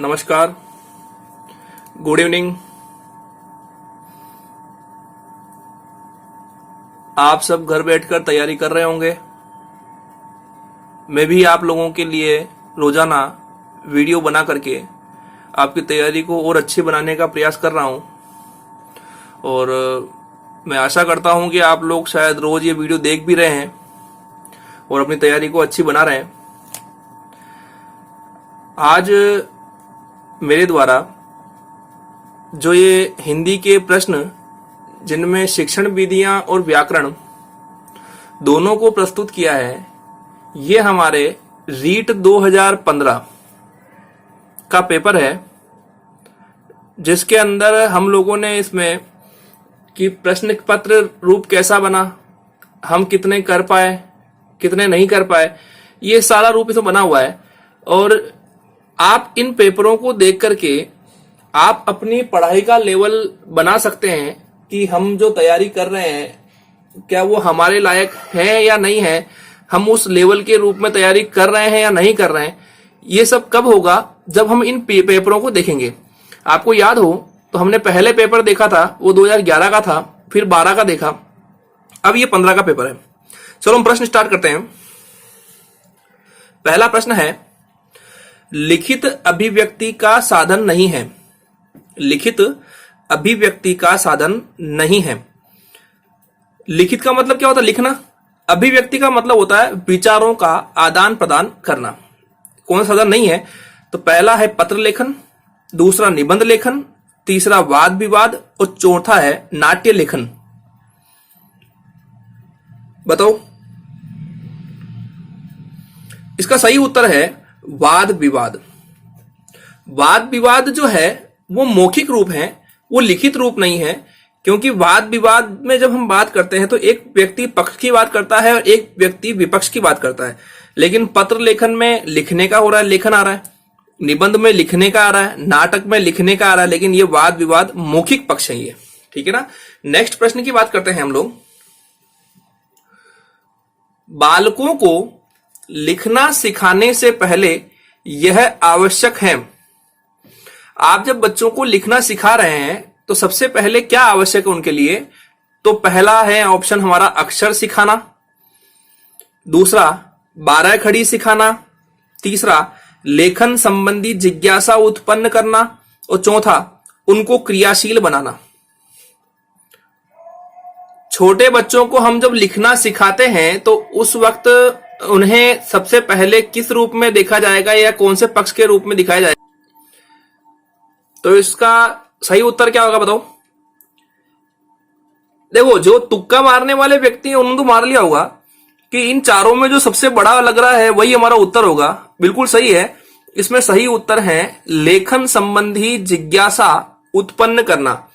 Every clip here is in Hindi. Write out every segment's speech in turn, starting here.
नमस्कार, गुड इवनिंग। आप सब घर बैठकर तैयारी कर रहे होंगे। मैं भी आप लोगों के लिए रोजाना वीडियो बना करके आपकी तैयारी को और अच्छी बनाने का प्रयास कर रहा हूं और मैं आशा करता हूं कि आप लोग शायद रोज ये वीडियो देख भी रहे हैं और अपनी तैयारी को अच्छी बना रहे हैं। आज मेरे द्वारा जो ये हिंदी के प्रश्न जिनमें शिक्षण विधियां और व्याकरण दोनों को प्रस्तुत किया है, ये हमारे रीट 2015 का पेपर है, जिसके अंदर हम लोगों ने इसमें कि प्रश्न पत्र रूप कैसा बना, हम कितने कर पाए, कितने नहीं कर पाए, ये सारा रूप इसमें बना हुआ है। और आप इन पेपरों को देख करके आप अपनी पढ़ाई का लेवल बना सकते हैं कि हम जो तैयारी कर रहे हैं क्या वो हमारे लायक है या नहीं है, हम उस लेवल के रूप में तैयारी कर रहे हैं या नहीं कर रहे हैं। ये सब कब होगा? जब हम इन पेपरों को देखेंगे। आपको याद हो तो हमने पहले पेपर देखा था वो 2011 का था, फिर 12 का देखा, अब ये 15 का पेपर है। चलो हम प्रश्न स्टार्ट करते हैं। पहला प्रश्न है, लिखित अभिव्यक्ति का साधन नहीं है। लिखित अभिव्यक्ति का साधन नहीं है। लिखित का मतलब क्या होता है? लिखना। अभिव्यक्ति का मतलब होता है विचारों का आदान प्रदान करना। कौन सा साधन नहीं है? तो पहला है पत्र लेखन, दूसरा निबंध लेखन, तीसरा वाद विवाद और चौथा है नाट्य लेखन। बताओ। इसका सही उत्तर है वाद विवाद। वाद विवाद जो है वो मौखिक रूप है, वो लिखित रूप नहीं है। क्योंकि वाद विवाद में जब हम बात करते हैं तो एक व्यक्ति पक्ष की बात करता है और एक व्यक्ति विपक्ष की बात करता है। लेकिन पत्र लेखन में लिखने का हो रहा है, लेखन आ रहा है, निबंध में लिखने का आ रहा है, नाटक में लिखने का आ रहा है, लेकिन ये वाद विवाद मौखिक पक्ष है ये। ठीक है ना। नेक्स्ट प्रश्न की बात करते हैं हम लोग। बालकों को लिखना सिखाने से पहले यह आवश्यक है। आप जब बच्चों को लिखना सिखा रहे हैं तो सबसे पहले क्या आवश्यक है उनके लिए? तो पहला है ऑप्शन हमारा अक्षर सिखाना, दूसरा 12 खड़ी सिखाना, तीसरा लेखन संबंधी जिज्ञासा उत्पन्न करना और चौथा उनको क्रियाशील बनाना। छोटे बच्चों को हम जब लिखना सिखाते हैं तो उस वक्त उन्हें सबसे पहले किस रूप में देखा जाएगा या कौन से पक्ष के रूप में दिखाया जाएगा? तो इसका सही उत्तर क्या होगा बताओ। देखो, जो तुक्का मारने वाले व्यक्ति हैं उन्होंने तो मार लिया होगा कि इन चारों में जो सबसे बड़ा लग रहा है वही हमारा उत्तर होगा। बिल्कुल सही है। इसमें सही उत्तर है लेखन संबंधी जिज्ञासा उत्पन्न करना।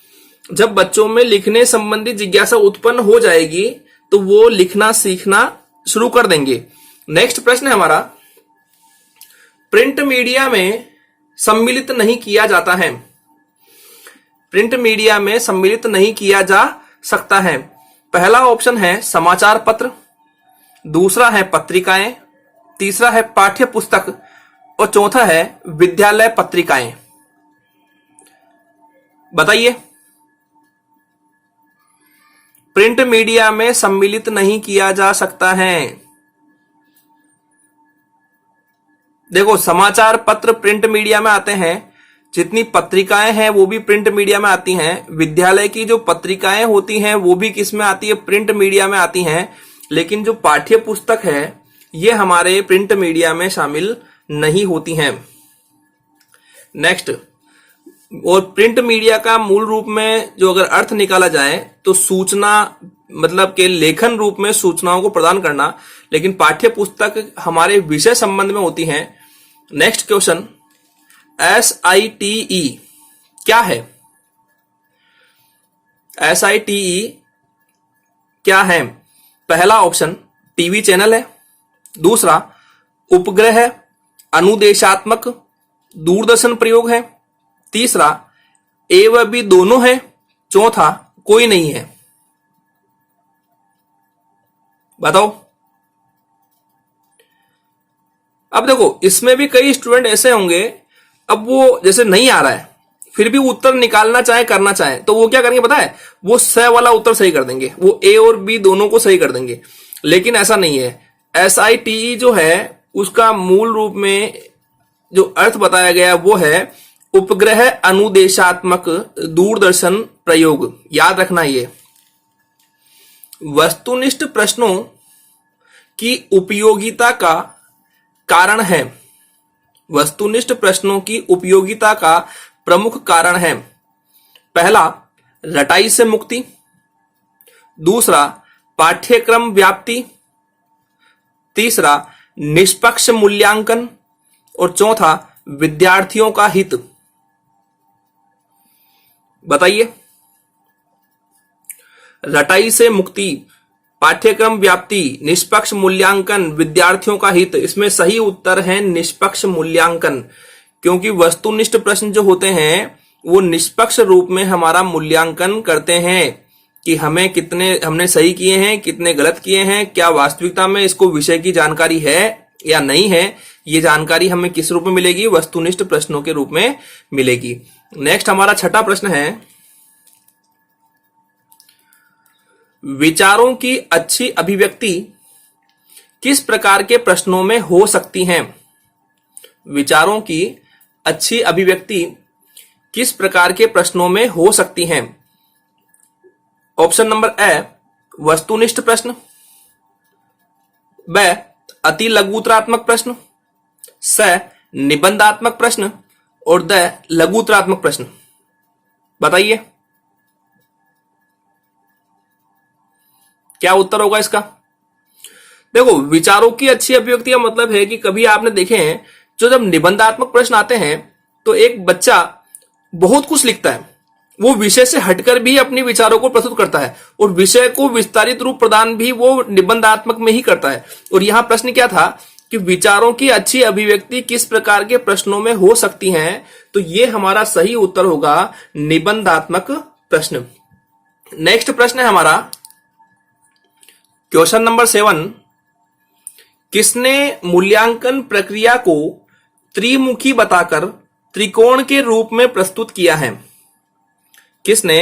जब बच्चों में लिखने संबंधी जिज्ञासा उत्पन्न हो जाएगी तो वो लिखना सीखना शुरू कर देंगे। नेक्स्ट प्रश्न है हमारा, प्रिंट मीडिया में सम्मिलित नहीं किया जाता है। प्रिंट मीडिया में सम्मिलित नहीं किया जा सकता है। पहला ऑप्शन है समाचार पत्र, दूसरा है पत्रिकाएं, तीसरा है पाठ्य पुस्तक और चौथा है विद्यालय पत्रिकाएं। बताइए। प्रिंट मीडिया में सम्मिलित नहीं किया जा सकता है। देखो, समाचार पत्र प्रिंट मीडिया में आते हैं, जितनी पत्रिकाएं हैं वो भी प्रिंट मीडिया में आती हैं, विद्यालय की जो पत्रिकाएं होती हैं वो भी किस में आती है? प्रिंट मीडिया में आती हैं। लेकिन जो पाठ्य पुस्तक है ये हमारे प्रिंट मीडिया में शामिल नहीं होती हैं। नेक्स्ट, और प्रिंट मीडिया का मूल रूप में जो अगर अर्थ निकाला जाए तो सूचना, मतलब के लेखन रूप में सूचनाओं को प्रदान करना, लेकिन पाठ्य पुस्तक हमारे विषय संबंध में होती हैं। नेक्स्ट क्वेश्चन, SITE क्या है? SITE क्या है? पहला ऑप्शन टीवी चैनल है, दूसरा उपग्रह है, अनुदेशात्मक दूरदर्शन प्रयोग है, तीसरा ए व बी दोनों है, चौथा कोई नहीं है। बताओ। अब देखो, इसमें भी कई स्टूडेंट ऐसे होंगे अब वो जैसे नहीं आ रहा है, फिर भी उत्तर निकालना चाहे करना चाहे तो वो क्या करेंगे पता है, वो स वाला उत्तर सही कर देंगे, वो ए और बी दोनों को सही कर देंगे। लेकिन ऐसा नहीं है। SITE जो है उसका मूल रूप में जो अर्थ बताया गया वो है उपग्रह अनुदेशात्मक दूरदर्शन प्रयोग। याद रखना, ये वस्तुनिष्ठ प्रश्नों की उपयोगिता का कारण है। वस्तुनिष्ठ प्रश्नों की उपयोगिता का प्रमुख कारण है, पहला रटाई से मुक्ति, दूसरा पाठ्यक्रम व्याप्ति, तीसरा निष्पक्ष मूल्यांकन और चौथा विद्यार्थियों का हित। बताइए, रटाई से मुक्ति, पाठ्यक्रम व्याप्ति, निष्पक्ष मूल्यांकन, विद्यार्थियों का हित। इसमें सही उत्तर है निष्पक्ष मूल्यांकन, क्योंकि वस्तुनिष्ठ प्रश्न जो होते हैं वो निष्पक्ष रूप में हमारा मूल्यांकन करते हैं कि हमने सही किए हैं, कितने गलत किए हैं, क्या वास्तविकता में इसको विषय की जानकारी है या नहीं है। ये जानकारी हमें किस रूप में मिलेगी, वस्तुनिष्ठ प्रश्नों के रूप में मिलेगी। नेक्स्ट हमारा छठा प्रश्न है, विचारों की अच्छी अभिव्यक्ति किस प्रकार के प्रश्नों में हो सकती हैं। विचारों की अच्छी अभिव्यक्ति किस प्रकार के प्रश्नों में हो सकती हैं। ऑप्शन नंबर ए वस्तुनिष्ठ प्रश्न, ब अति लघुतरात्मक प्रश्न, स निबंधात्मक प्रश्न और द लघुतरात्मक प्रश्न। बताइए क्या उत्तर होगा इसका। देखो, विचारों की अच्छी अभिव्यक्ति का मतलब है कि कभी आपने देखे हैं जो जब निबंधात्मक प्रश्न आते हैं तो एक बच्चा बहुत कुछ लिखता है, वो विषय से हटकर भी अपने विचारों को प्रस्तुत करता है और विषय को विस्तारित रूप प्रदान भी वो निबंधात्मक में ही करता है। और यहां प्रश्न क्या था कि विचारों की अच्छी अभिव्यक्ति किस प्रकार के प्रश्नों में हो सकती हैं, तो ये हमारा सही उत्तर होगा निबंधात्मक प्रश्न। नेक्स्ट प्रश्न है हमारा क्वेश्चन नंबर 7, किसने मूल्यांकन प्रक्रिया को त्रिमुखी बताकर त्रिकोण के रूप में प्रस्तुत किया है। किसने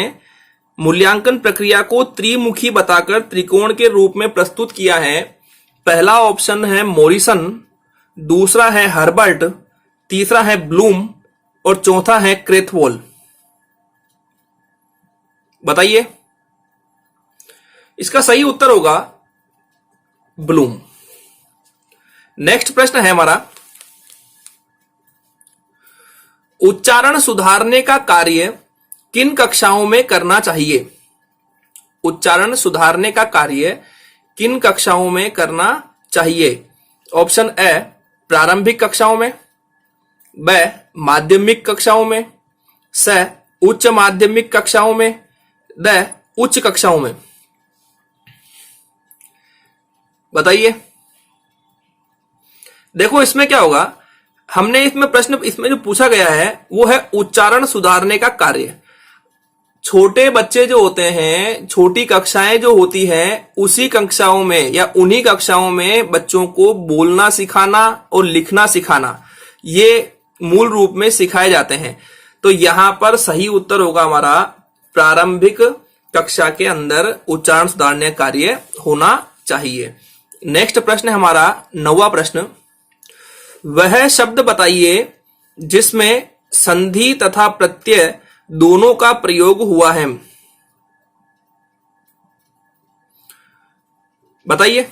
मूल्यांकन प्रक्रिया को त्रिमुखी बताकर त्रिकोण के रूप में प्रस्तुत किया है। पहला ऑप्शन है मोरिसन, दूसरा है हर्बर्ट, तीसरा है ब्लूम और चौथा है क्रेथवॉल। बताइए, इसका सही उत्तर होगा ब्लूम। नेक्स्ट प्रश्न है हमारा, उच्चारण सुधारने का कार्य किन कक्षाओं में करना चाहिए। उच्चारण सुधारने का कार्य किन कक्षाओं में करना चाहिए। ऑप्शन ए प्रारंभिक कक्षाओं में, ब माध्यमिक कक्षाओं में, स उच्च माध्यमिक कक्षाओं में, द उच्च कक्षाओं में। बताइए, देखो इसमें क्या होगा, हमने इसमें जो पूछा गया है वो है उच्चारण सुधारने का कार्य। छोटे बच्चे जो होते हैं, छोटी कक्षाएं जो होती हैं, उसी कक्षाओं में या उन्हीं कक्षाओं में बच्चों को बोलना सिखाना और लिखना सिखाना, ये मूल रूप में सिखाए जाते हैं। तो यहां पर सही उत्तर होगा हमारा प्रारंभिक कक्षा के अंदर उच्चारण सुधारने का कार्य होना चाहिए। नेक्स्ट प्रश्न है हमारा 9वां प्रश्न, वह शब्द बताइए जिसमें संधि तथा प्रत्यय दोनों का प्रयोग हुआ है। बताइए,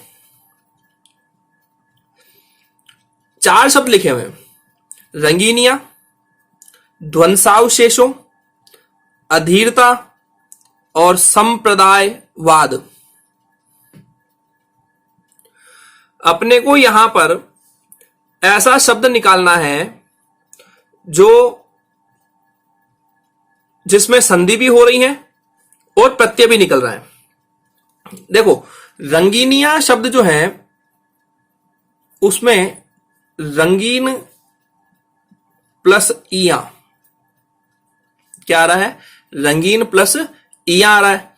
4 शब्द लिखे हुए हैं, रंगीनिया, ध्वंसावशेषों, अधीरता और संप्रदायवाद। अपने को यहां पर ऐसा शब्द निकालना है जिसमें संधि भी हो रही है और प्रत्यय भी निकल रहा है। देखो, रंगीनिया शब्द जो है उसमें रंगीन प्लस इया, क्या आ रहा है, रंगीन प्लस इया आ रहा है।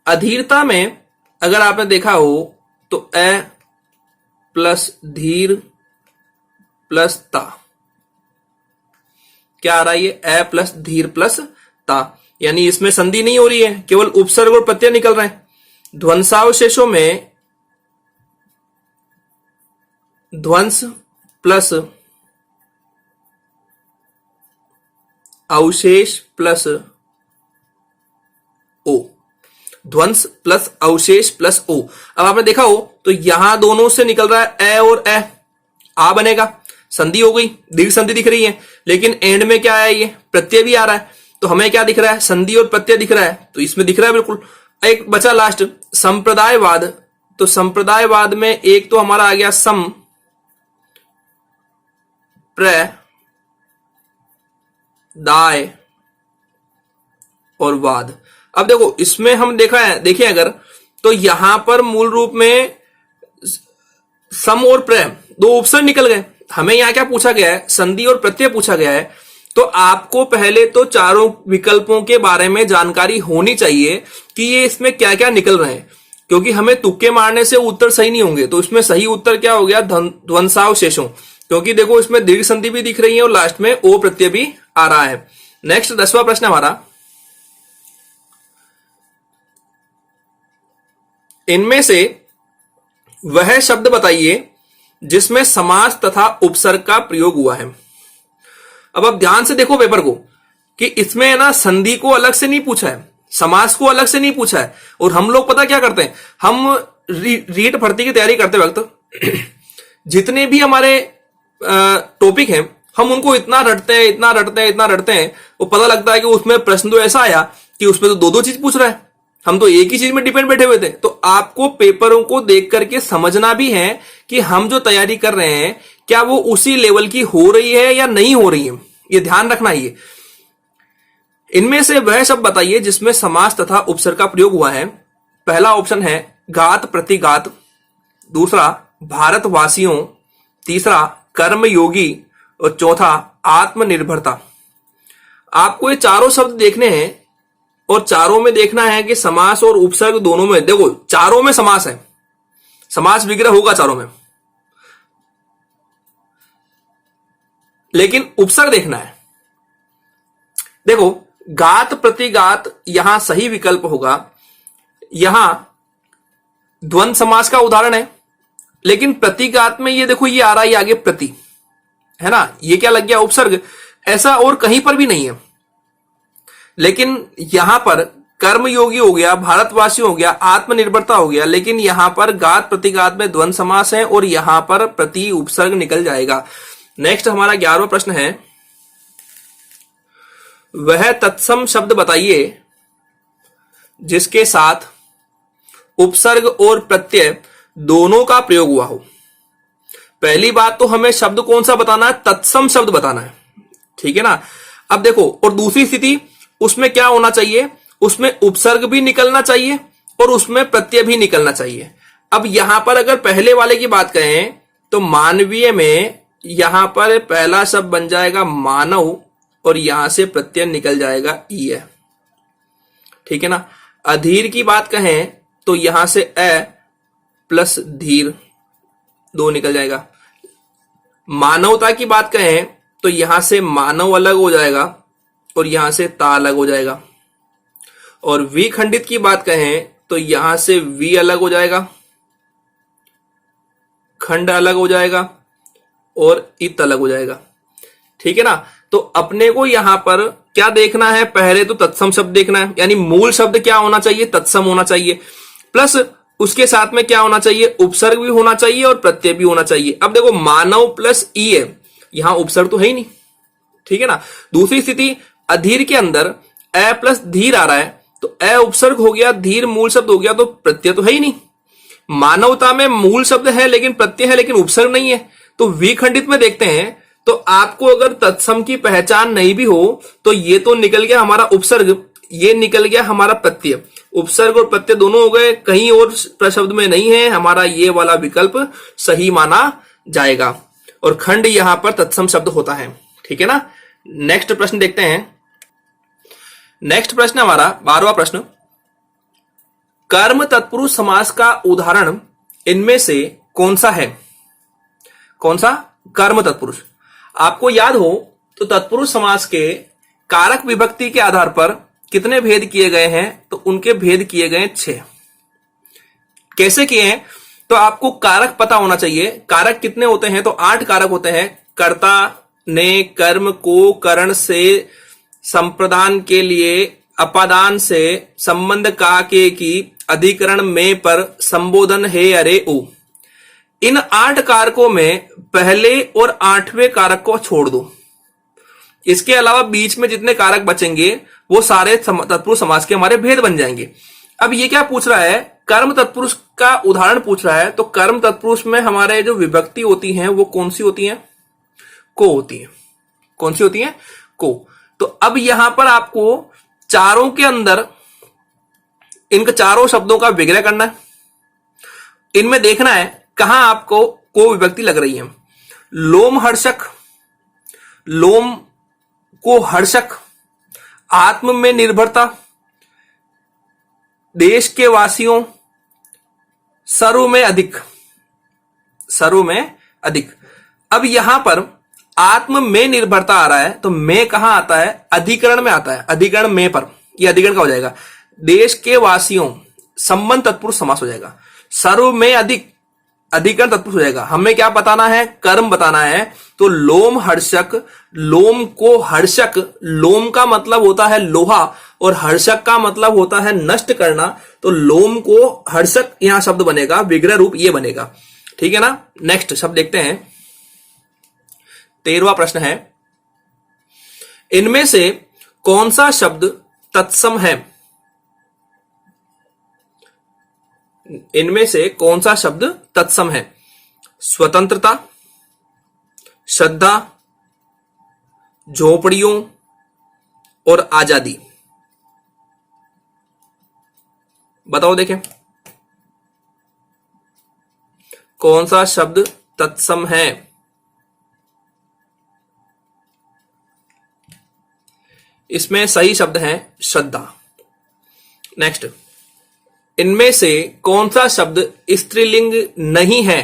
अधीरता में अगर आपने देखा हो तो ए प्लस धीर प्लस ता। क्या आ रहा है, ये ए प्लस धीर प्लस ता, यानी इसमें संधि नहीं हो रही है, केवल उपसर्ग और प्रत्यय निकल रहे हैं। ध्वंसावशेषों में ध्वंस प्लस अवशेष प्लस ओ, ध्वंस प्लस अवशेष प्लस ओ। अब आपने देखा हो तो यहां दोनों से निकल रहा है ए और ए, आ बनेगा, संधि हो गई, दीर्घ संधि दिख रही है, लेकिन एंड में क्या है, ये प्रत्यय भी आ रहा है, तो हमें क्या दिख रहा है, संधि और प्रत्यय दिख रहा है, तो इसमें दिख रहा है बिल्कुल। एक बचा लास्ट संप्रदायवाद, तो संप्रदायवाद में एक तो हमारा आ गया सम दाय और वाद। अब देखो इसमें हम देखिए अगर, तो यहां पर मूल रूप में सम और प्र दो उपसर्ग निकल गए। हमें यहां क्या पूछा गया है, संधि और प्रत्यय पूछा गया है, तो आपको पहले तो चारों विकल्पों के बारे में जानकारी होनी चाहिए कि ये इसमें क्या क्या निकल रहे हैं, क्योंकि हमें तुक्के मारने से उत्तर सही नहीं होंगे। तो इसमें सही उत्तर क्या हो गया, ध्वंसावशेषों, क्योंकि देखो इसमें दीर्घ संधि भी दिख रही है और लास्ट में ओ प्रत्यय भी आ रहा है। नेक्स्ट 10वां प्रश्न हमारा, इनमें से वह शब्द बताइए जिसमें समास तथा उपसर्ग का प्रयोग हुआ है। अब आप ध्यान से देखो पेपर को कि इसमें है ना संधि को अलग से नहीं पूछा है, समास को अलग से नहीं पूछा है, और हम लोग पता क्या करते हैं, हम रीट भर्ती की तैयारी करते वक्त जितने भी हमारे टॉपिक हैं हम उनको इतना रटते हैं, वो पता लगता है कि उसमें प्रश्न तो ऐसा आया कि उसमें तो दो चीज पूछ रहा है, हम तो एक ही चीज में डिपेंड बैठे हुए थे। तो आपको पेपरों को देख करके समझना भी है कि हम जो तैयारी कर रहे हैं क्या वो उसी लेवल की हो रही है या नहीं हो रही है, ये ध्यान रखना। ये इनमें से वह शब्द बताइए जिसमें समास तथा उपसर्ग का प्रयोग हुआ है। पहला ऑप्शन है घात प्रतिघात, दूसरा भारतवासियों, तीसरा कर्मयोगी और चौथा आत्मनिर्भरता। आपको ये चारों शब्द देखने हैं और चारों में देखना है कि समास और उपसर्ग दोनों में, देखो चारों में समास है, समास विग्रह होगा चारों में, लेकिन उपसर्ग देखना है। देखो घात प्रतिघात यहां सही विकल्प होगा, यहां द्वंद्व समास का उदाहरण है, लेकिन प्रतिघात में ये देखो ये आ रहा है आगे प्रति, है ना, ये क्या लग गया उपसर्ग, ऐसा और कहीं पर भी नहीं है। लेकिन यहां पर कर्मयोगी हो गया, भारतवासी हो गया, आत्मनिर्भरता हो गया, लेकिन यहां पर घात प्रतिघात में द्वंद्व समास है और यहां पर प्रति उपसर्ग निकल जाएगा। नेक्स्ट हमारा 11वां प्रश्न है, वह तत्सम शब्द बताइए जिसके साथ उपसर्ग और प्रत्यय दोनों का प्रयोग हुआ हो। पहली बात तो हमें शब्द कौन सा बताना है, तत्सम शब्द बताना है, ठीक है ना। अब देखो, और दूसरी स्थिति उसमें क्या होना चाहिए, उसमें उपसर्ग भी निकलना चाहिए और उसमें प्रत्यय भी निकलना चाहिए। अब यहां पर अगर पहले वाले की बात करें तो मानवीय में यहां पर पहला शब्द बन जाएगा मानव और यहां से प्रत्यय निकल जाएगा ईय, ठीक है ना। अधीर की बात कहें तो यहां से ए प्लस धीर दो निकल जाएगा। मानवता की बात कहें तो यहां से मानव अलग हो जाएगा और यहां से ता अलग हो जाएगा। और विखंडित की बात कहें तो यहां से वी अलग हो जाएगा, खंड अलग हो जाएगा और इत अलग हो जाएगा, ठीक है ना। तो अपने को यहां पर क्या देखना है, पहले तो तत्सम शब्द देखना है, यानी मूल शब्द क्या होना चाहिए, तत्सम होना चाहिए, प्लस उसके साथ में क्या होना चाहिए, उपसर्ग भी होना चाहिए और प्रत्यय भी होना चाहिए। अब देखो मानव प्लस ई है, यहां उपसर्ग तो है ही नहीं, ठीक है ना। दूसरी स्थिति अधीर के अंदर ए प्लस धीर आ रहा है, तो ए उपसर्ग हो गया, धीर मूल शब्द हो गया, तो प्रत्यय तो है ही नहीं। मानवता में मूल शब्द है लेकिन प्रत्यय है लेकिन उपसर्ग नहीं है। तो विखंडित में देखते हैं तो आपको अगर तत्सम की पहचान नहीं भी हो तो ये तो निकल गया हमारा उपसर्ग, ये निकल गया हमारा प्रत्यय। उपसर्ग और प्रत्यय दोनों हो गए, कहीं और शब्द में नहीं है, हमारा ये वाला विकल्प सही माना जाएगा और खंड यहां पर तत्सम शब्द होता है, ठीक है ना। नेक्स्ट प्रश्न देखते हैं। नेक्स्ट प्रश्न हमारा 12वां प्रश्न, कर्म तत्पुरुष समास का उदाहरण इनमें से कौन सा है। कौन सा, कर्म तत्पुरुष। आपको याद हो तो तत्पुरुष समास के कारक विभक्ति के आधार पर कितने भेद किए गए हैं? तो उनके भेद किए गए 6। कैसे किए हैं? तो आपको कारक पता होना चाहिए। कारक कितने होते हैं? तो 8 कारक होते हैं। कर्ता ने, कर्म को, करण से, संप्रदान के लिए, अपादान से, संबंध का के की, अधिकरण में, पर, संबोधन है, अरे ओ। इन 8 कारकों में पहले और 8वें कारक को छोड़ दो। इसके अलावा बीच में जितने कारक बचेंगे वो सारे तत्पुरुष समास के हमारे भेद बन जाएंगे। अब ये क्या पूछ रहा है? कर्म तत्पुरुष का उदाहरण पूछ रहा है। तो कर्म तत्पुरुष में हमारे जो विभक्ति होती हैं वो कौन सी होती हैं? को होती है। कौन सी होती है? को। तो अब यहां पर आपको चारों के अंदर इनके चारों शब्दों का विग्रह करना है। इनमें देखना है कहां आपको को विभक्ति लग रही है। लोम हर्षक, लोम को हर्षक, आत्म में निर्भरता, देश के वासियों, सर्व में अधिक, सर्व में अधिक। अब यहां पर आत्म में निर्भरता आ रहा है तो में कहां आता है? अधिकरण में आता है। अधिकरण में पर, यह अधिकरण का हो जाएगा। देश के वासियों, संबंध तत्पुरुष समास हो जाएगा। सर्व में अधिक, अधिकरण तत्पुरुष हो जाएगा। हमें क्या बताना है? कर्म बताना है। तो लोम हर्षक, लोम को हर्षक, लोम का मतलब होता है लोहा और हर्षक का मतलब होता है नष्ट करना। तो लोम को हर्षक यहां शब्द बनेगा, विग्रह रूप ये बनेगा। ठीक है ना। नेक्स्ट शब्द देखते हैं। 13वां प्रश्न है, इनमें से कौन सा शब्द तत्सम है? इनमें से कौन सा शब्द तत्सम है? स्वतंत्रता, श्रद्धा, झोपड़ियों और आजादी। बताओ देखें कौन सा शब्द तत्सम है? इसमें सही शब्द है श्रद्धा। नेक्स्ट, इनमें से कौन सा शब्द स्त्रीलिंग नहीं है?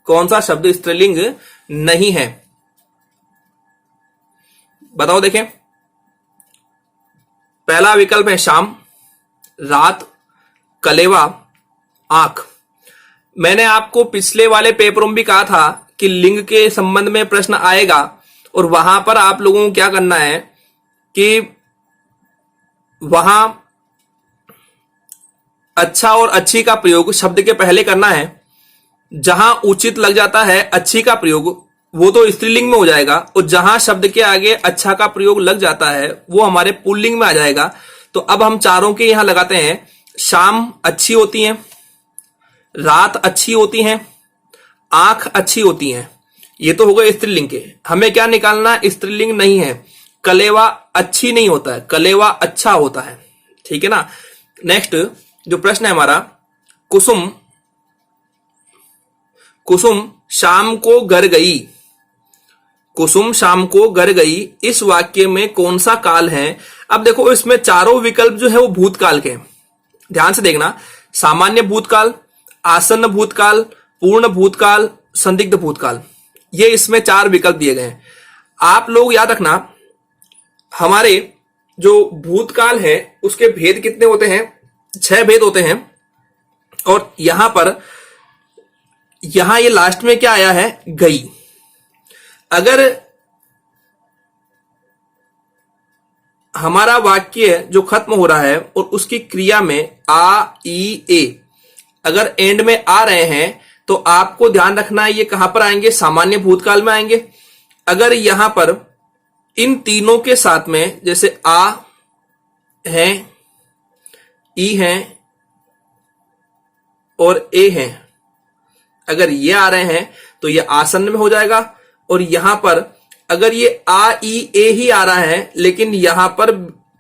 कौन सा शब्द स्त्रीलिंग नहीं है? बताओ देखें। पहला विकल्प है शाम, रात, कलेवा, आंख। मैंने आपको पिछले वाले पेपरों में भी कहा था कि लिंग के संबंध में प्रश्न आएगा और वहां पर आप लोगों को क्या करना है कि वहां अच्छा और अच्छी का प्रयोग शब्द के पहले करना है। जहां उचित लग जाता है अच्छी का प्रयोग वो तो स्त्रीलिंग में हो जाएगा, और जहां शब्द के आगे अच्छा का प्रयोग लग जाता है वो हमारे पुल्लिंग में आ जाएगा। तो अब हम चारों के यहां लगाते हैं। शाम अच्छी होती है, रात अच्छी होती है, आंख अच्छी होती है। ये तो हो गए स्त्रीलिंग के। हमें क्या निकालना? स्त्रीलिंग नहीं है। कलेवा अच्छी नहीं होता है, कलेवा अच्छा होता है। ठीक है ना। नेक्स्ट जो प्रश्न है हमारा, कुसुम, कुसुम शाम को घर गई, कुसुम शाम को घर गई, इस वाक्य में कौन सा काल है? अब देखो इसमें चारों विकल्प जो है वो भूतकाल के हैं। ध्यान से देखना। सामान्य भूतकाल, आसन्न भूतकाल, पूर्ण भूतकाल, संदिग्ध भूतकाल, ये इसमें 4 विकल्प दिए गए हैं। आप लोग याद रखना, हमारे जो भूतकाल है उसके भेद कितने होते हैं? 6 भेद होते हैं। और यहां पर यहां ये लास्ट में क्या आया है? गई। अगर हमारा वाक्य जो खत्म हो रहा है और उसकी क्रिया में आ, ई, ए अगर एंड में आ रहे हैं तो आपको ध्यान रखना है ये कहां पर आएंगे? सामान्य भूतकाल में आएंगे। अगर यहां पर इन तीनों के साथ में जैसे आ है, ई है और ए है, अगर ये आ रहे हैं तो ये आसन्न में हो जाएगा। और यहां पर अगर ये आ, ई, ए ही आ रहा है लेकिन यहां पर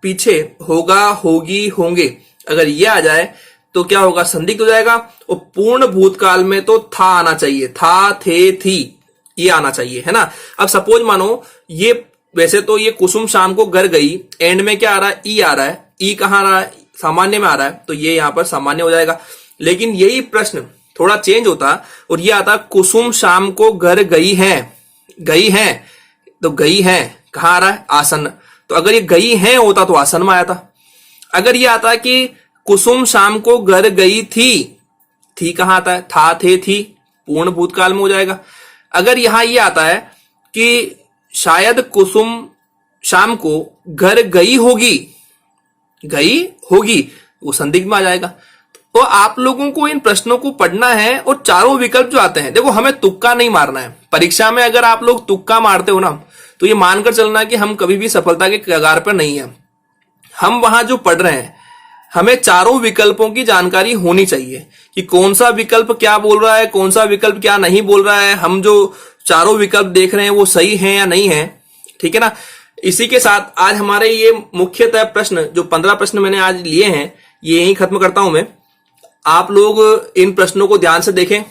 पीछे होगा, होगी, होंगे, अगर ये आ जाए तो क्या होगा? संदिग्ध हो जाएगा। और पूर्ण भूतकाल में तो था आना चाहिए, था, थे, थी, ये आना चाहिए, है ना। अब सपोज मानो ये, वैसे तो ये कुसुम शाम को घर गई, एंड में क्या आ रहा है? ई आ रहा है। ई कहां आ रहा है? सामान्य में आ रहा है, तो ये यहां पर सामान्य हो जाएगा। लेकिन यही प्रश्न थोड़ा चेंज होता और ये आता कुसुम शाम को घर गई है, गई है, तो गई है कहां आ रहा है, आसन्न। तो अगर ये गई है होता तो आसन्न में आया था। अगर ये आता कि कुसुम शाम को घर गई थी कहां आता है, था थे थी, पूर्ण भूतकाल में हो जाएगा। अगर यहां ये आता है कि शायद कुसुम शाम को घर गई होगी, वो संदिग्ध में आ जाएगा। तो आप लोगों को इन प्रश्नों को पढ़ना है और चारों विकल्प जो आते हैं, देखो हमें तुक्का नहीं मारना है। परीक्षा में अगर आप लोग तुक्का मारते हो ना, तो ये मानकर चलना कि हम कभी भी सफलता के कगार पर नहीं है। हम वहां जो पढ़ रहे हैं, हमें चारों विकल्पों की जानकारी होनी चाहिए कि कौन सा विकल्प क्या बोल रहा है, कौन सा विकल्प क्या नहीं बोल रहा है, हम जो चारों विकल्प देख रहे हैं वो सही है या नहीं है, ठीक है ना। इसी के साथ आज हमारे ये मुख्यतः प्रश्न, जो 15 प्रश्न मैंने आज लिए हैं, ये यहीं खत्म करता हूं मैं। आप लोग इन प्रश्नों को ध्यान से देखें,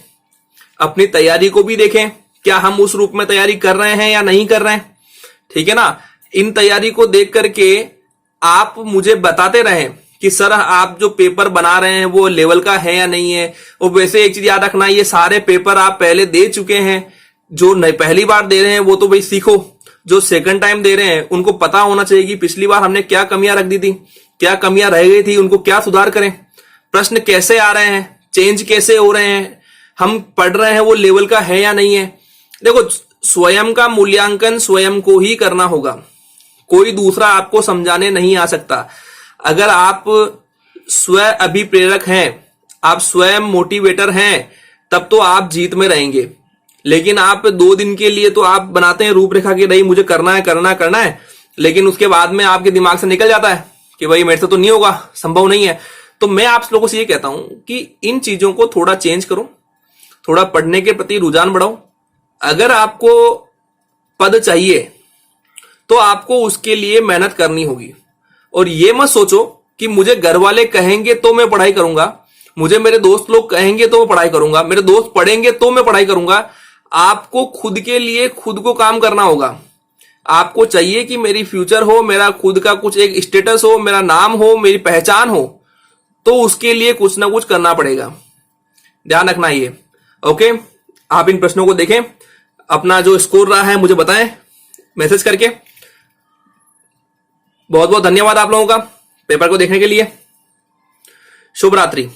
अपनी तैयारी को भी देखें, क्या हम उस रूप में तैयारी कर रहे हैं या नहीं कर रहे हैं, ठीक है ना। इन तैयारी को देख करके आप मुझे बताते रहें कि सर आप जो पेपर बना रहे हैं वो लेवल का है या नहीं है। और वैसे एक चीज याद रखना, ये सारे पेपर आप पहले दे चुके हैं। जो पहली बार दे रहे हैं वो तो भाई सीखो, जो सेकंड टाइम दे रहे हैं उनको पता होना चाहिए कि पिछली बार हमने क्या कमियां रख दी थी, क्या कमियां रह गई थी, उनको क्या सुधार करें, प्रश्न कैसे आ रहे हैं, चेंज कैसे हो रहे हैं, हम पढ़ रहे हैं वो लेवल का है या नहीं है। देखो, स्वयं का मूल्यांकन स्वयं को ही करना होगा, कोई दूसरा आपको समझाने नहीं आ सकता। अगर आप स्व अभिप्रेरक हैं, आप स्वयं मोटिवेटर हैं, तब तो आप जीत में रहेंगे। लेकिन आप 2 दिन के लिए तो आप बनाते हैं रूपरेखा की, नहीं मुझे करना है, लेकिन उसके बाद में आपके दिमाग से निकल जाता है कि भाई मेरे से तो नहीं होगा, संभव नहीं है। तो मैं आप लोगों से ये कहता हूं कि इन चीजों को थोड़ा चेंज करो, थोड़ा पढ़ने के प्रति रुझान बढ़ाओ। अगर आपको पद चाहिए तो आपको उसके लिए मेहनत करनी होगी। और ये मत सोचो कि मुझे घर वाले कहेंगे तो मैं पढ़ाई करूंगा, मुझे मेरे दोस्त लोग कहेंगे तो मैं पढ़ाई करूंगा, मेरे दोस्त पढ़ेंगे तो मैं पढ़ाई करूंगा। आपको खुद के लिए खुद को काम करना होगा। आपको चाहिए कि मेरी फ्यूचर हो, मेरा खुद का कुछ एक स्टेटस हो, मेरा नाम हो, मेरी पहचान हो, तो उसके लिए कुछ ना कुछ करना पड़ेगा। ध्यान रखना ये, ओके। आप इन प्रश्नों को देखें, अपना जो स्कोर रहा है मुझे बताएं मैसेज करके। बहुत बहुत धन्यवाद आप लोगों का पेपर को देखने के लिए। शुभ रात्रि।